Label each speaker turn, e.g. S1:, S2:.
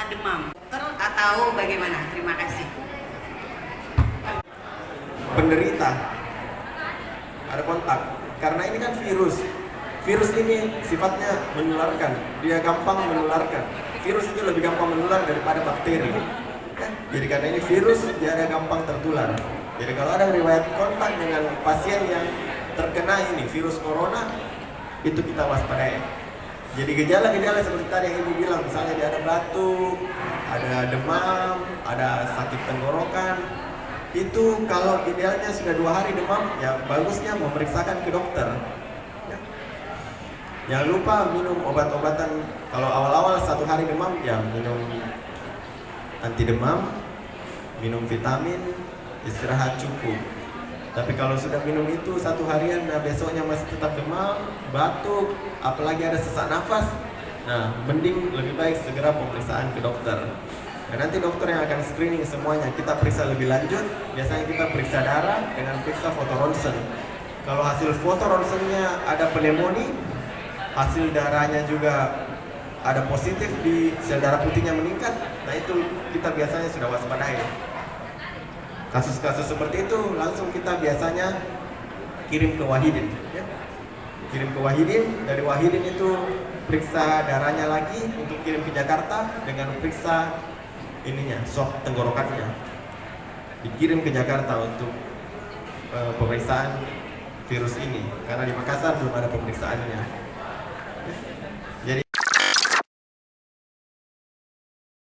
S1: demam atau bagaimana? Terima kasih.
S2: Penderita ada kontak karena ini kan virus ini sifatnya menularkan, dia gampang menularkan. Virus itu lebih gampang menular daripada bakteri ya? Jadi karena ini virus dia ada gampang tertular. Jadi kalau ada riwayat kontak dengan pasien yang terkena ini virus corona, itu kita waspadai. Jadi gejala-gejala seperti tadi yang ibu bilang, misalnya dia ada batuk, ada demam, ada sakit tenggorokan, itu kalau idealnya sudah 2 hari demam, ya bagusnya memeriksakan ke dokter. Ya. Jangan lupa minum obat-obatan. Kalau awal-awal 1 hari demam, ya minum anti demam, minum vitamin, istirahat cukup. Tapi kalau sudah minum itu 1 harian, nah besoknya masih tetap demam, batuk, apalagi ada sesak nafas, nah mending lebih baik segera pemeriksaan ke dokter. Nah, nanti dokter yang akan screening semuanya, kita periksa lebih lanjut. Biasanya kita periksa darah dengan periksa foto ronsen. Kalau hasil foto ronsennya ada pneumonia, hasil darahnya juga ada positif, di sel darah putihnya meningkat, nah itu kita biasanya sudah waspadai. Kasus-kasus seperti itu langsung kita biasanya kirim ke Wahidin ya. Kirim ke Wahidin, dari Wahidin itu periksa darahnya lagi untuk kirim ke Jakarta dengan periksa ininya, swab tenggorokannya, dikirim ke Jakarta untuk pemeriksaan virus ini, karena di Makassar belum ada pemeriksaannya ya.